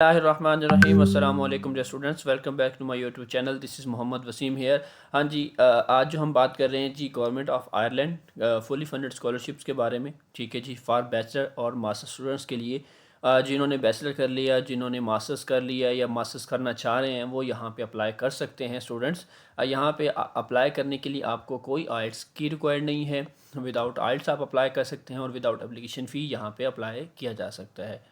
Bismillahirrahmanirrahim. Assalamu alaikum dear students, welcome back to my YouTube channel. This is Mohammad Waseem here. हाँ जी, आज जो हम बात कर रहे हैं जी government of Ireland fully funded scholarships के बारे में. ठीक है जी, फॉर बैचलर और मास्टर स्टूडेंट्स के लिए जिन्होंने बैचलर कर लिया, जिन्होंने मास्टर्स कर लिया या मास्टर्स करना चाह रहे हैं, वो यहाँ पे अप्लाई कर सकते हैं. स्टूडेंट्स यहाँ पे अप्लाई करने के लिए आपको कोई आइल्स की रिक्वायर्ड नहीं है. विदाउट आइल्स आप अप्लाई कर सकते हैं और विदाउट एप्लीकेशन फ़ी यहाँ पे अप्लाई किया जा सकता है.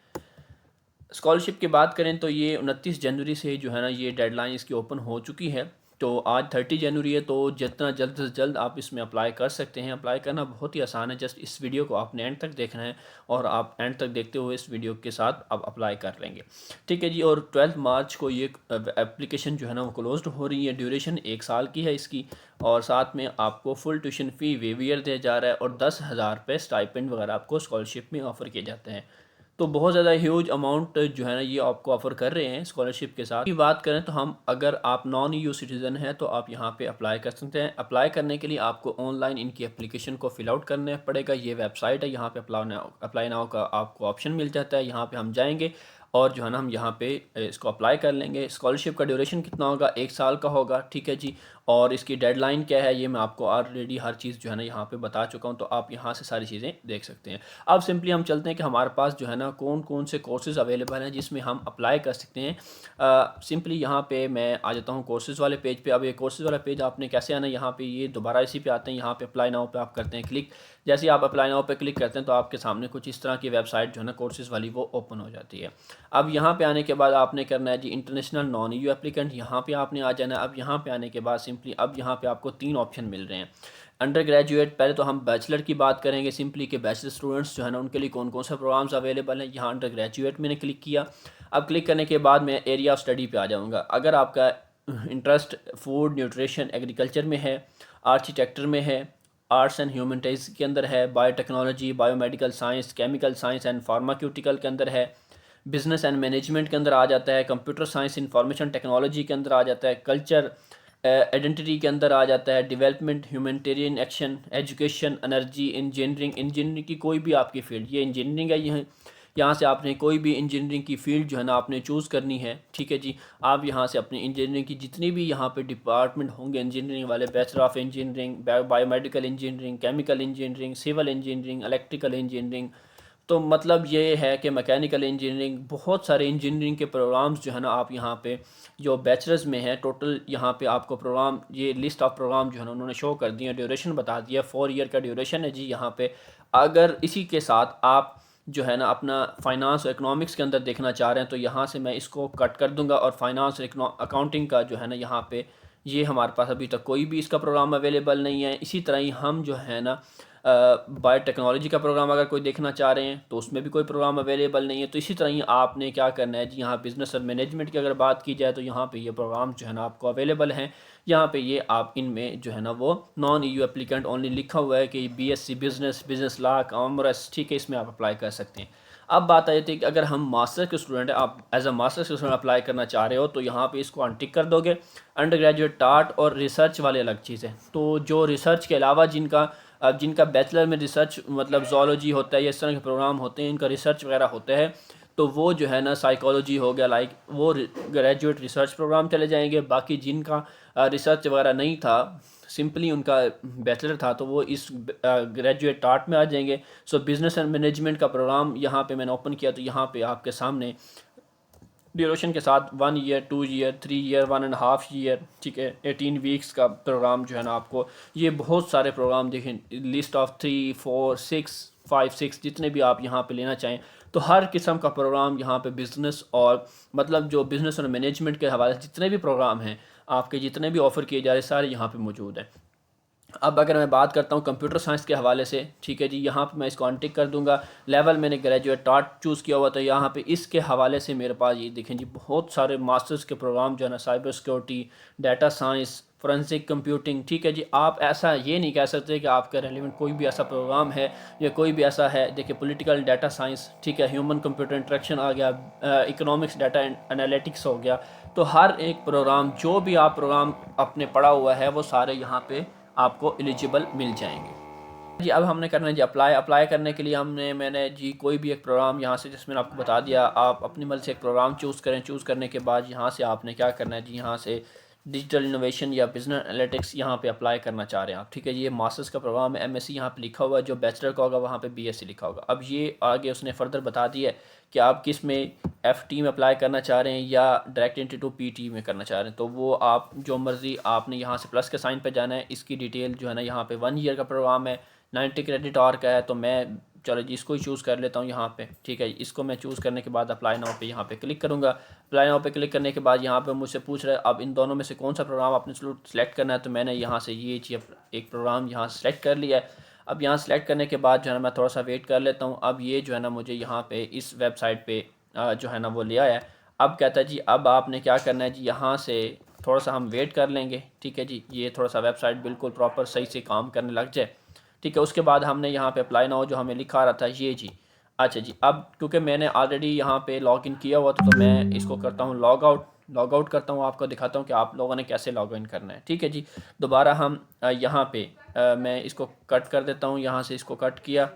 स्कॉलरशिप की बात करें तो ये 29 जनवरी से जो है ना, ये डेडलाइन इसकी ओपन हो चुकी है. तो आज 30 जनवरी है, तो जितना जल्द से जल्द आप इसमें अप्लाई कर सकते हैं. अप्लाई करना बहुत ही आसान है. जस्ट इस वीडियो को आपने एंड तक देखना है और आप एंड तक देखते हुए इस वीडियो के साथ आप अप्लाई कर लेंगे. ठीक है जी. और 12 मार्च को ये एप्लीकेशन जो है ना वो क्लोज्ड हो रही है. ड्यूरेशन 1 साल की है इसकी, और साथ में आपको फुल ट्यूशन फ़ी वेवियर दिया जा रहा है और 10,000 रुपये स्टाइपेंड वगैरह आपको स्कॉलरशिप में ऑफ़र किए जाते हैं. तो बहुत ज़्यादा ह्यूज अमाउंट जो है ना ये आपको ऑफ़र कर रहे हैं स्कॉलरशिप के साथ. की बात करें तो हम, अगर आप नॉन ईयू सिटीज़न हैं तो आप यहाँ पे अप्लाई कर सकते हैं. अप्लाई करने के लिए आपको ऑनलाइन इनकी एप्लीकेशन को फ़िल आउट करना पड़ेगा. ये वेबसाइट है, यहाँ पे अप्लाई नाउ का आपको ऑप्शन मिल जाता है. यहाँ पे हम जाएंगे और जो है ना हम यहाँ पे इसको अप्लाई कर लेंगे. स्कॉलरशिप का ड्यूरेशन कितना होगा? 1 साल का होगा. ठीक है जी. और इसकी डेडलाइन क्या है ये मैं आपको ऑलरेडी हर चीज़ जो है ना यहाँ पे बता चुका हूँ, तो आप यहाँ से सारी चीज़ें देख सकते हैं. अब सिंपली हम चलते हैं कि हमारे पास जो है ना कौन कौन से कोर्सेज़ अवेलेबल हैं जिसमें हम अप्लाई कर सकते हैं. सिंपली यहाँ पे मैं आ जाता हूँ कोर्सेज़ वाले पेज पे. अब ये कोर्सेज़ वाला पेज आपने कैसे आना है, यहाँ पे ये दोबारा इसी पे आते हैं. यहाँ पे अप्लाई नाउ पे आप करते हैं क्लिक. जैसे ही आप अप्लाई नाउ पे क्लिक करते हैं तो आपके सामने कुछ इस तरह की वेबसाइट जो है ना कोर्सेज़ वाली वो ओपन हो जाती है. अब यहाँ पे आने के बाद आपने करना है जी इंटरनेशनल नॉन ईयू एप्लीकेंट, यहाँ पे आपने आ जाना है. अब यहाँ पे आने के बाद सिंपली अब यहाँ पे आपको 3 ऑप्शन मिल रहे हैं. अंडर ग्रेजुएट, पहले तो हम बैचलर की बात करेंगे सिंपली कि बैचलर स्टूडेंट्स जो है ना उनके लिए कौन कौन सा प्रोग्राम्स अवेलेबल हैं. यहाँ अंडर ग्रेजुएट मैंने क्लिक किया. अब क्लिक करने के बाद मैं एरिया ऑफ स्टडी पे आ जाऊँगा. अगर आपका इंटरेस्ट फूड, न्यूट्रिशन, एग्रीकल्चर में है, आर्किटेक्चर में है, आर्ट्स एंड ह्यूमनिटीज़ के अंदर है, biotechnology, biomedical science, chemical science and pharmaceutical के अंदर है, बिज़नेस एंड मैनेजमेंट के अंदर आ जाता है, कंप्यूटर साइंस इंफॉर्मेशन टेक्नोलॉजी के अंदर आ जाता है, कल्चर आइडेंटिटी के अंदर आ जाता है, development, humanitarian action, education, energy, engineering की कोई भी आपकी फील्ड, ये इंजीनियरिंग है. यहाँ से आपने कोई भी इंजीनियरिंग की फ़ील्ड जो है ना आपने चूज़ करनी है. ठीक है जी. आप यहाँ से अपनी इंजीनियरिंग की जितनी भी यहाँ पे डिपार्टमेंट होंगे इंजीनियरिंग वाले, bachelor of engineering, biomedical engineering, chemical engineering, civil engineering, electrical engineering, तो मतलब ये है कि मैकेनिकल इंजीनियरिंग, बहुत सारे इंजीनियरिंग के प्रोग्राम्स जो है ना आप यहाँ पे जो बैचलर्स में है टोटल यहाँ पे आपको प्रोग्राम, ये लिस्ट ऑफ प्रोग्राम जो है ना उन्होंने शो कर दिया. ड्यूरेशन बता दिया, 4 ईयर का ड्यूरेशन है जी यहाँ पे. अगर इसी के साथ आप जो है ना अपना फाइनेंस और इकोनॉमिक्स के अंदर देखना चाह रहे हैं तो यहाँ से मैं इसको कट कर दूंगा और फाइनेंस और अकाउंटिंग का जो है ना यहाँ पे ये हमारे पास अभी तक कोई भी इसका प्रोग्राम अवेलेबल नहीं है. इसी तरह ही हम जो है ना बायोटेक्नोलॉजी का प्रोग्राम अगर कोई देखना चाह रहे हैं तो उसमें भी कोई प्रोग्राम अवेलेबल नहीं है. तो इसी तरह ही आपने क्या करना है जी, यहाँ बिज़नेस और मैनेजमेंट की अगर बात की जाए तो यहाँ पे ये प्रोग्राम जो है ना आपको अवेलेबल हैं. यहाँ पे ये आप इनमें जो है ना वो नॉन ईयू एप्लीकेंट ओनली लिखा हुआ है कि BSc business, business law, commerce. ठीक है, इसमें आप अप्लाई कर सकते हैं. अब बात आ जाती है कि अगर हम मास्टर के स्टूडेंट हैं, आप एज अ मास्टर के स्टूडेंट अप्लाई करना चाह रहे हो तो यहाँ पे इसको अनटिक कर दोगे. अंडर ग्रेजुएट टाट और रिसर्च वाले अलग चीज़ है. तो जो रिसर्च के अलावा जिनका बैचलर में रिसर्च मतलब जोलॉजी होता है या इस तरह के प्रोग्राम होते हैं, इनका रिसर्च वगैरह होता है, तो वो जो है ना साइकोलॉजी हो गया, लाइक वो ग्रेजुएट रिसर्च प्रोग्राम चले जाएंगे. बाकी जिनका रिसर्च वगैरह नहीं था, सिंपली उनका बैचलर था, तो वो इस ग्रेजुएट आर्ट में आ जाएंगे. सो बिज़नेस एंड मैनेजमेंट का प्रोग्राम यहाँ पे मैंने ओपन किया तो यहाँ पे आपके सामने ड्यूरेशन के साथ 1 ईयर, 2 ईयर, 3 ईयर, 1.5 ईयर, ठीक है, 18 वीक्स का प्रोग्राम जो है ना आपको ये बहुत सारे प्रोग्राम देखें, लिस्ट ऑफ 3, 4, 6, 5, 6 जितने भी आप यहाँ पे लेना चाहें, तो हर किस्म का प्रोग्राम यहाँ पे बिज़नेस और मतलब जो बिज़नेस और मैनेजमेंट के हवाले से जितने भी प्रोग्राम हैं आपके, जितने भी ऑफ़र किए जा रहे हैं, सारे यहाँ पे मौजूद हैं. अब अगर मैं बात करता हूँ कंप्यूटर साइंस के हवाले से, ठीक है जी, यहाँ पे मैं इसको अनटिक कर दूंगा. लेवल मैंने ग्रेजुएट टाट चूज़ किया हुआ, तो यहाँ पे इसके हवाले से मेरे पास ये देखें जी बहुत सारे मास्टर्स के प्रोग्राम जो है ना, cyber security, data science, forensic computing. ठीक है जी. आप ऐसा ये नहीं कह सकते कि आपका रेलिवेंट कोई भी ऐसा प्रोग्राम है या कोई भी ऐसा है. देखिए पॉलिटिकल डाटा साइंस, ठीक है, ह्यूमन कंप्यूटर इंटरेक्शन आ गया, इकोनॉमिक्स डाटा एनालिटिक्स हो गया. तो हर एक प्रोग्राम, जो भी आप प्रोग्राम अपने पढ़ा हुआ है, वो सारे यहाँ पे आपको एलिजिबल मिल जाएंगे. जी अब हमने करना है जी अप्लाई। अप्लाई करने के लिए मैंने जी कोई भी एक प्रोग्राम यहाँ से, जिसमें आपको बता दिया, आप अपनी मर्ज़ी से एक प्रोग्राम चूज़ करें। चूज़ करने के बाद यहाँ से आपने क्या करना है जी, यहाँ से डिजिटल इनोवेशन या बिजनेस एनालिटिक्स यहाँ पे अप्लाई करना चाह रहे हैं आप, ठीक है। ये मास्टर्स का प्रोग्राम है, एमएससी यहाँ पे लिखा हुआ है, जो बैचलर का होगा वहाँ पे बीएससी लिखा होगा। अब ये आगे उसने फर्दर बता दिया है कि आप किस में एफटी में अप्लाई करना चाह रहे हैं या डायरेक्ट इंटरव्यू पीटी में करना चाह रहे हैं, तो वो आप जो मर्ज़ी, आपने यहाँ से प्लस के साइन पे जाना है। इसकी डिटेल जो है ना, यहाँ पे 1 ईयर का प्रोग्राम है, 90 क्रेडिट आवर का है, तो मैं चलो जी इसको ही चूज़ कर लेता हूँ यहाँ पे, ठीक है। इसको मैं चूज़ करने के बाद अप्लाई नाउ पे यहाँ पे क्लिक करूँगा। अप्लाई नाउ पे क्लिक करने के बाद यहाँ पे मुझसे पूछ रहा है अब इन दोनों में से कौन सा प्रोग्राम आपने सेलेक्ट करना है, तो मैंने यहाँ से ये एक प्रोग्राम यहाँ सेलेक्ट कर लिया है। अब यहाँ सेलेक्ट करने के बाद जो है ना, मैं थोड़ा सा वेट कर लेता हूँ। अब ये जो है ना, मुझे यहाँ पे इस वेबसाइट पे जो है ना वो ले आया है। अब कहता है जी अब आपने क्या करना है जी, यहाँ से थोड़ा सा हम वेट कर लेंगे, ठीक है जी। ये थोड़ा सा वेबसाइट बिल्कुल प्रॉपर सही से काम करने लग जाए, ठीक है। उसके बाद हमने यहाँ पे अप्लाई नाउ जो हमें लिखा रहा था ये जी, अच्छा जी। अब क्योंकि मैंने ऑलरेडी यहाँ पे लॉगिन किया हुआ था, तो मैं इसको करता हूँ लॉग आउट करता हूँ, आपको दिखाता हूँ कि आप लोगों ने कैसे लॉग इन करना है, ठीक है जी। दोबारा हम यहाँ पे मैं इसको कट कर देता हूँ, यहाँ से इसको कट किया।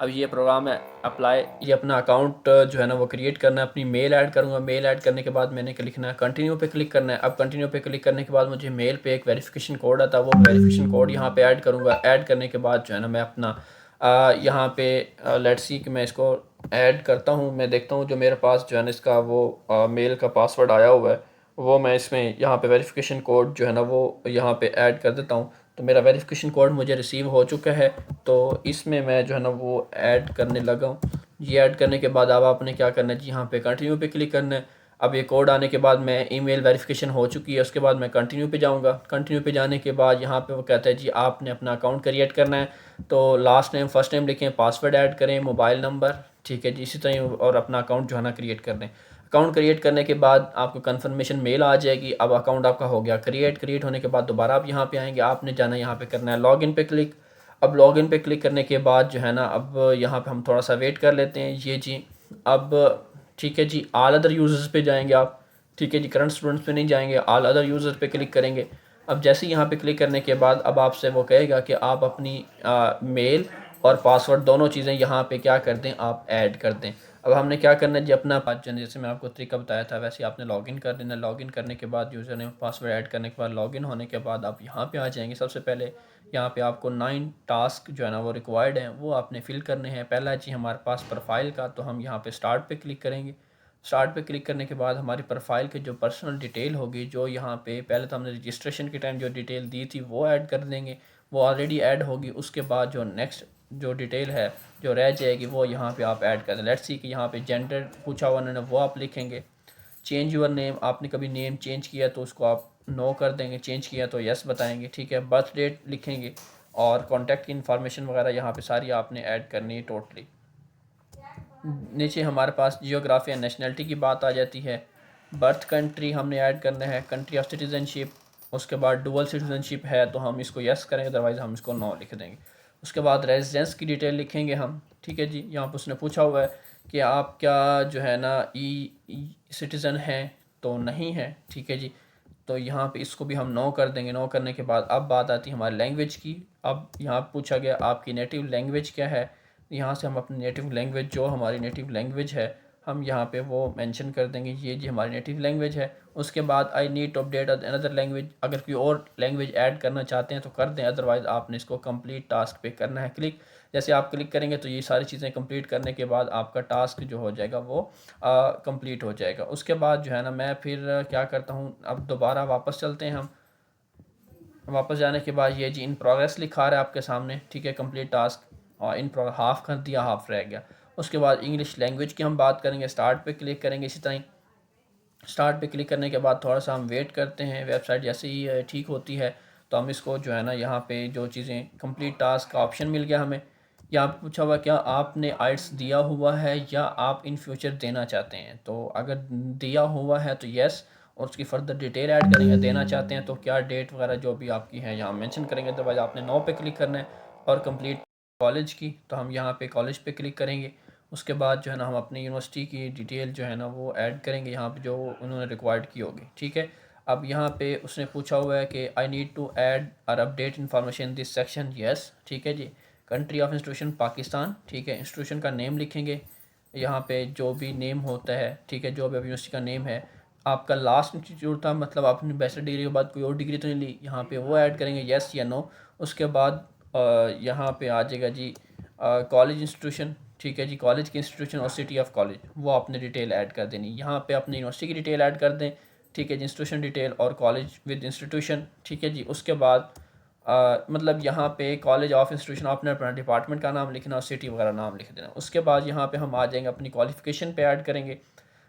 अब ये प्रोग्राम है अप्लाई, ये अपना अकाउंट जो है ना वो क्रिएट करना है। अपनी मेल ऐड करूँगा, मेल ऐड करने के बाद मैंने क्या लिखना है, कंटिन्यू पे क्लिक करना है। अब कंटिन्यू पे क्लिक करने के बाद मुझे मेल पे एक वेरिफिकेशन कोड आता है, वो वेरिफिकेशन कोड यहाँ पे ऐड करूँगा। ऐड करने के बाद जो है ना, मैं अपना यहाँ पे लेट्स सी कि मैं इसको ऐड करता हूँ। मैं देखता हूँ जो मेरे पास जो है ना इसका वो मेल का पासवर्ड आया हुआ है, वो मैं इसमें यहाँ पे वेरिफिकेशन कोड जो है ना वो यहाँ पे ऐड कर देता हूँ। तो मेरा वेरिफिकेशन कोड मुझे रिसीव हो चुका है, तो इसमें मैं जो है ना वो ऐड करने लगा हूँ। ये ऐड करने के बाद अब आपने क्या करना है जी, यहाँ पे कंटिन्यू पे क्लिक करना है। अब ये कोड आने के बाद मैं ईमेल वेरिफिकेशन हो चुकी है, उसके बाद मैं कंटिन्यू पे जाऊँगा। कंटिन्यू पे जाने के बाद यहाँ पे वो कहता है जी आपने अपना अकाउंट क्रिएट करना है, तो लास्ट नेम फर्स्ट नेम लिखें, पासवर्ड ऐड करें, मोबाइल नंबर, ठीक है जी, इसी तरह और अपना अकाउंट जो है ना क्रिएट कर दें। अकाउंट क्रिएट करने के बाद आपको कंफर्मेशन मेल आ जाएगी। अब अकाउंट आपका हो गया क्रिएट होने के बाद दोबारा आप यहाँ पे आएंगे, आपने जाना यहाँ पे करना है लॉगिन पे क्लिक। अब लॉगिन पे क्लिक करने के बाद जो है ना, अब यहाँ पे हम थोड़ा सा वेट कर लेते हैं ये जी। अब ठीक है जी, ऑल अदर यूज़र्स पे जाएंगे आप, ठीक है जी, करंट स्टूडेंट्स पे नहीं जाएंगे, ऑल अदर यूज़र पे क्लिक करेंगे। अब जैसे ही यहाँ पे क्लिक करने के बाद अब आपसे वो कहेगा कि आप अपनी मेल और पासवर्ड दोनों चीज़ें यहाँ पे क्या कर दें, आप ऐड कर दें। अब हमने क्या करना है जी, अपना जैसे मैं आपको तरीका बताया था वैसे आपने लॉगिन कर देना। लॉगिन करने के बाद यूज़र नेम पासवर्ड ऐड करने के बाद लॉगिन होने के बाद आप यहाँ पे आ जाएंगे। सबसे पहले यहाँ पे आपको 9 टास्क जो है ना वो रिक्वायर्ड हैं, वो आपने फिल करने हैं। पहला जी हमारे पास प्रोफाइल का, तो हम यहाँ पे स्टार्ट पे क्लिक करेंगे। स्टार्ट पे क्लिक करने के बाद हमारी प्रोफाइल की जो पर्सनल डिटेल होगी, जो यहाँ पे पहले तो हमने रजिस्ट्रेशन के टाइम जो डिटेल दी थी वो ऐड कर देंगे, वो ऑलरेडी ऐड होगी। उसके बाद जो नेक्स्ट जो डिटेल है जो रह जाएगी वो यहाँ पे आप ऐड कर दें। लेट्स सी कि यहाँ पे जेंडर पूछा हुआ उन्होंने, वो आप लिखेंगे। चेंज योर नेम, आपने कभी नेम चेंज किया तो उसको आप नो कर देंगे, चेंज किया तो यस बताएंगे, ठीक है। बर्थ डेट लिखेंगे और कॉन्टैक्ट की इन्फॉर्मेशन वगैरह यहाँ पे सारी आपने ऐड करनी है टोटली। नीचे हमारे पास जियोग्राफी एंड नेशनलिटी की बात आ जाती है। बर्थ कंट्री हमने ऐड करना है, कंट्री ऑफ सिटीज़नशिप। उसके बाद डुअल सिटीज़नशिप है तो हम इसको यस करेंगे, अदरवाइज़ हम इसको नो लिख देंगे। उसके बाद रेजिडेंस की डिटेल लिखेंगे हम, ठीक है जी। यहाँ पर उसने पूछा हुआ है कि आप क्या जो है ना ई सिटीज़न हैं, तो नहीं है, ठीक है जी। तो यहाँ पे इसको भी हम नो कर देंगे। नो करने के बाद अब बात आती है हमारी लैंग्वेज की। अब यहाँ पूछा गया आपकी नेटिव लैंग्वेज क्या है, यहाँ से हम अपनी नेटिव लैंग्वेज, जो हमारी नेटिव लैंग्वेज है, हम यहाँ पे वो मेंशन कर देंगे, ये जी हमारी नेटिव लैंग्वेज है। उसके बाद I need to update another language, अगर कोई और लैंग्वेज ऐड करना चाहते हैं तो कर दें, अदरवाइज़ आपने इसको कंप्लीट टास्क पे करना है क्लिक। जैसे आप क्लिक करेंगे तो ये सारी चीज़ें कंप्लीट करने के बाद आपका टास्क जो हो जाएगा वो कंप्लीट हो जाएगा। उसके बाद जो है ना, मैं फिर क्या करता हूँ, अब दोबारा वापस चलते हैं हम। वापस जाने के बाद ये जी इन प्रोग्रेस लिखा रहा है आपके सामने, ठीक है, कंप्लीट टास्क, और इन हाफ़ कर दिया, हाफ़ रह गया। उसके बाद इंग्लिश लैंग्वेज की हम बात करेंगे, स्टार्ट पे क्लिक करेंगे। इसी तरह स्टार्ट पे क्लिक करने के बाद थोड़ा सा हम वेट करते हैं, वेबसाइट जैसे ही ठीक होती है तो हम इसको जो है ना, यहाँ पे जो चीज़ें कंप्लीट टास्क का ऑप्शन मिल गया हमें। यहाँ पे पूछा हुआ क्या आपने आइट्स दिया हुआ है या आप इन फ्यूचर देना चाहते हैं, तो अगर दिया हुआ है तो येस, और उसकी फर्दर डिटेल ऐड करेंगे। देना चाहते हैं तो क्या डेट वगैरह जो भी आपकी है यहाँ मेंशन करेंगे, अदरवाइज़ आपने नो पे क्लिक करना है। और कंप्लीट कॉलेज की, तो हम यहाँ पे कॉलेज पे क्लिक करेंगे। उसके बाद जो है ना, हम अपनी यूनिवर्सिटी की डिटेल जो है ना वो ऐड करेंगे यहाँ पे, जो उन्होंने रिक्वायर्ड की होगी, ठीक है। अब यहाँ पे उसने पूछा हुआ है कि आई नीड टू ऐड और update information this section, yes, ठीक है जी। कंट्री ऑफ इंस्टीट्यूशन पाकिस्तान, ठीक है। इंस्टीट्यूशन का नेम लिखेंगे, यहाँ पे जो भी नेम होता है, ठीक है, जो भी यूनिवर्सिटी का नेम है। आपका लास्ट इंस्टीट्यूट था, मतलब आपने बैचलर डिग्री के बाद कोई और डिग्री तो नहीं ली, यहाँ पे वो ऐड करेंगे, येस या नो। उसके बाद यहाँ पे आ जाएगा जी कॉलेज इंस्टीट्यूशन, ठीक है जी, कॉलेज की इंस्टीट्यूशन और सिटी ऑफ कॉलेज, वो आपने डिटेल ऐड कर देनी। यहाँ पे अपनी यूनिवर्सिटी की डिटेल ऐड कर दें, ठीक है जी, इंस्टीट्यूशन डिटेल और कॉलेज विद इंस्टीट्यूशन, ठीक है जी। उसके बाद मतलब यहाँ पे कॉलेज ऑफ इंस्टीट्यूशन आपने अपना डिपार्टमेंट का नाम लिखना और सिटी वगैरह नाम लिख देना। उसके बाद यहाँ पे हम आ जाएंगे, अपनी क्वालिफ़िकेशन पे ऐड करेंगे।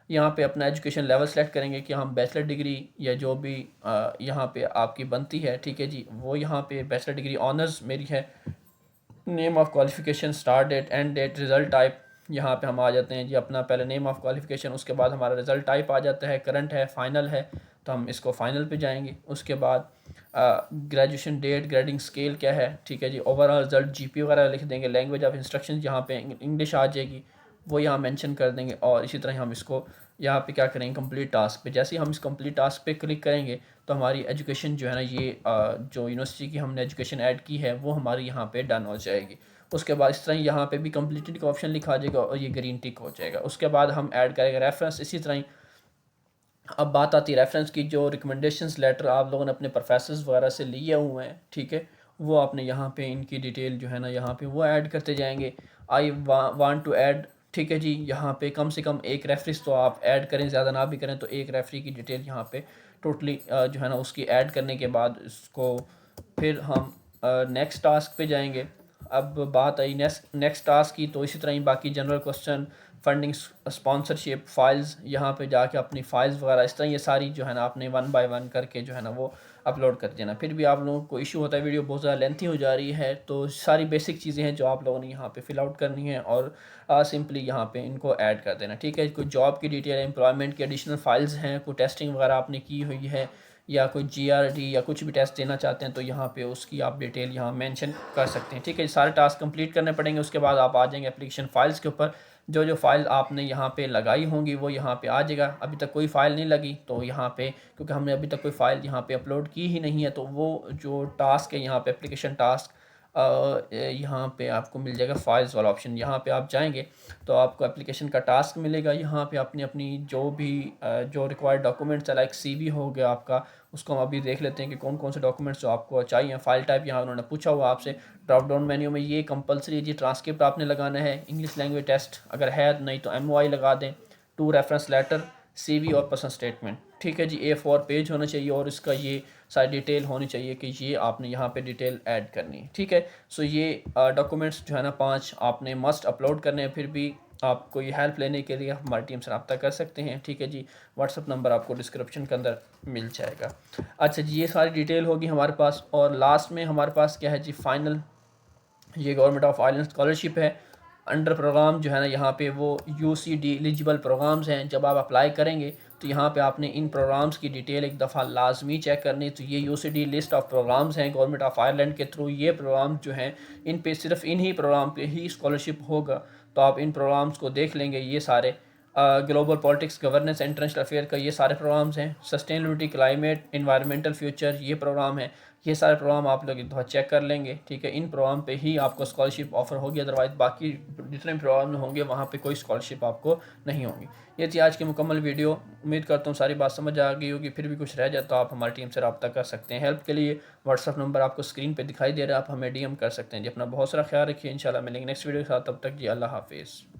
यहाँ पे अपना एजुकेशन लेवल सेलेक्ट करेंगे कि हम बैचलर डिग्री या जो भी यहाँ पे आपकी बनती है, ठीक है जी, वो यहाँ पे बैचलर डिग्री ऑनर्स मेरी है। Name of qualification, start date, end date, result type, यहाँ पे हम आ जाते हैं जी अपना पहले नेम ऑफ़ क्वालिफ़िकेशन, उसके बाद हमारा रिज़ल्ट टाइप आ जाता है, करंट है, फाइनल है, तो हम इसको फाइनल पे जाएंगे। उसके बाद ग्रेजुएशन डेट, ग्रेडिंग स्केल क्या है, ठीक है जी, ओवरऑल रिज़ल्ट, जीपी वगैरह लिख देंगे। लैंग्वेज ऑफ इंस्ट्रक्शन यहाँ पे इंग्लिश आ जाएगी, वो यहाँ मेंशन कर देंगे। और इसी तरह हम इसको यहाँ पे क्या करेंगे, कंप्लीट टास्क पे। जैसे ही हम इस कंप्लीट टास्क पे क्लिक करेंगे तो हमारी एजुकेशन जो है ना, ये जो यूनिवर्सिटी की हमने एजुकेशन ऐड की है वो हमारी यहाँ पे डन हो जाएगी। उसके बाद इस तरह यहाँ पे भी कंप्लीटेड का ऑप्शन लिखा आ जाएगा और ये ग्रीन टिक हो जाएगा। उसके बाद हम ऐड करेंगे रेफरेंस। इसी तरह ही अब बात आती है रेफरेंस की, जो रिकमेंडेशंस लेटर आप लोगों ने अपने प्रोफेसर्स वगैरह से लिए हुए हैं, ठीक है, वो आपने यहाँ पे इनकी डिटेल जो है ना यहाँ पे वो ऐड करते जाएंगे। आई वांट टू ऐड, ठीक है जी, यहाँ पे कम से कम एक रेफरेंस तो आप ऐड करें, ज़्यादा ना भी करें, तो एक रेफरी की डिटेल यहाँ पे टोटली जो है ना उसकी ऐड करने के बाद इसको फिर हम नेक्स्ट टास्क पे जाएंगे। अब बात आई नेक्स्ट टास्क की, तो इसी तरह ही बाकी general question, funding, sponsorship, files, यहाँ पे जाके अपनी फाइल्स वगैरह इस तरह ये सारी जो है ना आपने 1 बाय 1 करके जो है ना वो अपलोड कर देना। फिर भी आप लोगों को इशू होता है वीडियो बहुत ज़्यादा लेंथी हो जा रही है, तो सारी बेसिक चीज़ें हैं जो आप लोगों ने यहाँ पे फिल आउट करनी है और सिंपली यहाँ पे इनको ऐड कर देना, ठीक है। कोई जॉब की डिटेल, एम्प्लॉयमेंट की एडिशनल फाइल्स हैं, कोई टेस्टिंग वगैरह आपने की हुई है या कोई जीआरडी या कुछ भी टेस्ट देना चाहते हैं, तो यहाँ पे उसकी आप डिटेल यहाँ मेंशन कर सकते हैं, ठीक है। सारे टास्क कंप्लीट करने पड़ेंगे। उसके बाद आप आ जाएंगे एप्लीकेशन फ़ाइल्स के ऊपर। जो जो फ़ाइल आपने यहाँ पे लगाई होंगी वो यहाँ पे आ जाएगा। अभी तक कोई फ़ाइल नहीं लगी तो यहाँ पे, क्योंकि हमने अभी तक कोई फ़ाइल यहाँ पे अपलोड की ही नहीं है, तो वो जो टास्क है यहाँ पे एप्लीकेशन टास्क, यहाँ पे आपको मिल जाएगा फाइल्स वाला ऑप्शन। यहाँ पे आप जाएंगे तो आपको एप्लीकेशन का टास्क मिलेगा। यहाँ पे अपनी अपनी जो भी जो रिक्वायर्ड डॉक्यूमेंट्स है, लाइक सीवी हो गया आपका, उसको हम अभी देख लेते हैं कि कौन कौन से डॉक्यूमेंट्स जो आपको चाहिए। फाइल टाइप यहाँ उन्होंने पूछा हुआ आपसे, ड्रॉप डाउन मेन्यू में ये कंपलसरी जी ट्रांसक्रिप्ट आपने लगाना है, इंग्लिश लैंग्वेज टेस्ट अगर है, नहीं तो MOI लगा दें, 2 रेफरेंस लेटर, CV और पर्सनल स्टेटमेंट, ठीक है जी। A4 पेज होना चाहिए और इसका ये सारी डिटेल होनी चाहिए कि ये आपने यहाँ पे डिटेल ऐड करनी है, ठीक है। सो ये डॉक्यूमेंट्स जो है ना 5 आपने मस्ट अपलोड करने हैं। फिर भी आप कोई हेल्प लेने के लिए हमारी टीम से रब्ता कर सकते हैं, ठीक है जी। व्हाट्सअप नंबर आपको डिस्क्रिप्शन के अंदर मिल जाएगा। अच्छा जी, ये सारी डिटेल होगी हमारे पास। और लास्ट में हमारे पास क्या है जी, फाइनल, ये गवर्नमेंट ऑफ आयरलैंड स्कॉलरशिप है। अंडर प्रोग्राम जो है ना यहाँ पे वो UCD एलिजिबल प्रोग्राम्स हैं। जब आप अप्लाई करेंगे तो यहाँ पे आपने इन प्रोग्राम्स की डिटेल एक दफ़ा लाजमी चेक करनी। तो ये UCD लिस्ट ऑफ प्रोग्राम्स हैं गवर्नमेंट ऑफ आयरलैंड के थ्रू। ये प्रोग्राम जो हैं इन पे सिर्फ इन्हीं प्रोग्राम पे ही स्कॉलरशिप होगा, तो आप इन प्रोग्राम्स को देख लेंगे। ये सारे global politics, governance, international affair का ये सारे प्रोग्राम्स हैं। सस्टेनेबिलिटी, क्लाइमेट, इन्वायरमेंटल फ्यूचर, ये प्रोग्राम है। ये सारे प्रोग्राम आप लोग एक दफ़ा चेक कर लेंगे, ठीक है। इन प्रोग्राम पे ही आपको स्कॉलरशिप ऑफर होगी, अदरवाइज़ बाकी जितने प्रोग्राम होंगे वहाँ पे कोई स्कॉलरशिप आपको नहीं होगी। ये थी आज की मुकम्मल वीडियो। उम्मीद करता हूँ सारी बात समझ आ गई होगी। फिर भी कुछ रह जाए तो आप हमारी टीम से रब्ता कर सकते हैं। हेल्प के लिए व्हाट्सअप नंबर आपको स्क्रीन पर दिखाई दे रहा है, आप हमें DM कर सकते हैं जी। अपना बहुत सारा ख्याल रखिए, इंशाल्लाह मिलेंगे नेक्स्ट वीडियो के साथ। तब तक जी, अल्लाह हाफिज़।